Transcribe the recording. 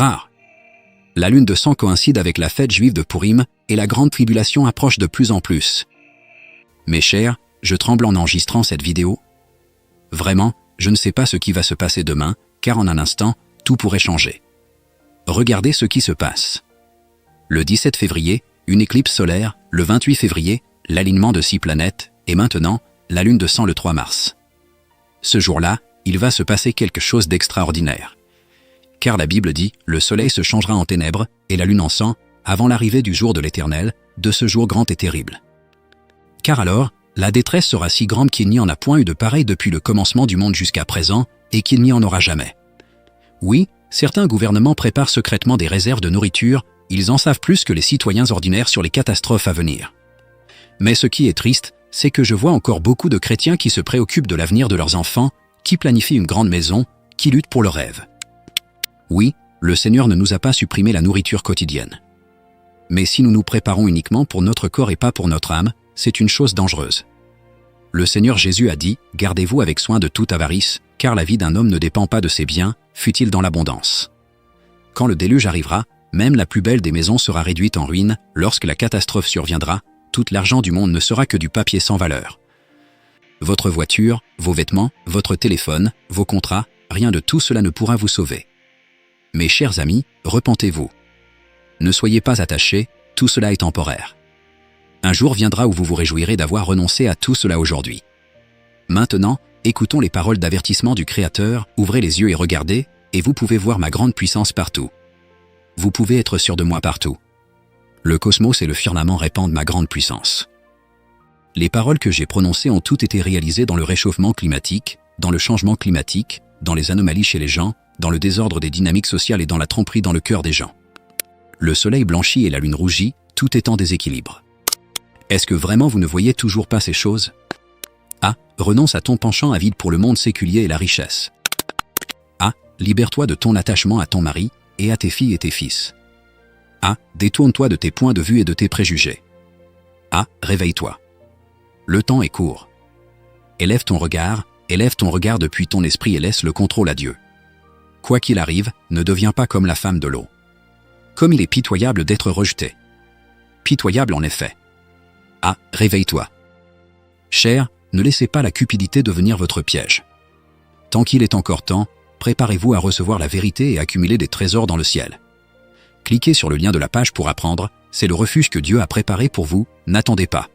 rare. La lune de sang coïncide avec la fête juive de Pourim et la grande tribulation approche de plus en plus. Mes chers, je tremble en enregistrant cette vidéo. Vraiment, je ne sais pas ce qui va se passer demain, car en un instant, tout pourrait changer. Regardez ce qui se passe. Le 17 février, une éclipse solaire, le 28 février, l'alignement de 6 planètes, et maintenant, la lune de sang le 3 mars. Ce jour-là, il va se passer quelque chose d'extraordinaire. Car la Bible dit, le soleil se changera en ténèbres, et la lune en sang, avant l'arrivée du jour de l'Éternel, de ce jour grand et terrible. Car alors, la détresse sera si grande qu'il n'y en a point eu de pareil depuis le commencement du monde jusqu'à présent, et qu'il n'y en aura jamais. Oui, certains gouvernements préparent secrètement des réserves de nourriture, ils en savent plus que les citoyens ordinaires sur les catastrophes à venir. Mais ce qui est triste, c'est que je vois encore beaucoup de chrétiens qui se préoccupent de l'avenir de leurs enfants, qui planifient une grande maison, qui luttent pour leurs rêves. Oui, le Seigneur ne nous a pas supprimé la nourriture quotidienne. Mais si nous nous préparons uniquement pour notre corps et pas pour notre âme, c'est une chose dangereuse. Le Seigneur Jésus a dit, « Gardez-vous avec soin de toute avarice, car la vie d'un homme ne dépend pas de ses biens, fût-il dans l'abondance. » Quand le déluge arrivera, même la plus belle des maisons sera réduite en ruine. Lorsque la catastrophe surviendra, tout l'argent du monde ne sera que du papier sans valeur. Votre voiture, vos vêtements, votre téléphone, vos contrats, rien de tout cela ne pourra vous sauver. Mes chers amis, repentez-vous. Ne soyez pas attachés, tout cela est temporaire. Un jour viendra où vous vous réjouirez d'avoir renoncé à tout cela aujourd'hui. Maintenant, écoutons les paroles d'avertissement du Créateur, ouvrez les yeux et regardez, et vous pouvez voir ma grande puissance partout. Vous pouvez être sûr de moi partout. Le cosmos et le firmament répandent ma grande puissance. Les paroles que j'ai prononcées ont toutes été réalisées dans le réchauffement climatique, dans le changement climatique, dans les anomalies chez les gens, dans le désordre des dynamiques sociales et dans la tromperie dans le cœur des gens. Le soleil blanchit et la lune rougit, tout est en déséquilibre. Est-ce que vraiment vous ne voyez toujours pas ces choses? A. Renonce à ton penchant avide pour le monde séculier et la richesse. A. Libère-toi de ton attachement à ton mari, et à tes filles et tes fils. A. Détourne-toi de tes points de vue et de tes préjugés. A. Réveille-toi. Le temps est court. Élève ton regard depuis ton esprit et laisse le contrôle à Dieu. Quoi qu'il arrive, ne deviens pas comme la femme de l'eau. Comme il est pitoyable d'être rejeté. Pitoyable en effet. A. Réveille-toi. Cher, ne laissez pas la cupidité devenir votre piège. Tant qu'il est encore temps, préparez-vous à recevoir la vérité et accumuler des trésors dans le ciel. Cliquez sur le lien de la page pour apprendre, c'est le refuge que Dieu a préparé pour vous, n'attendez pas.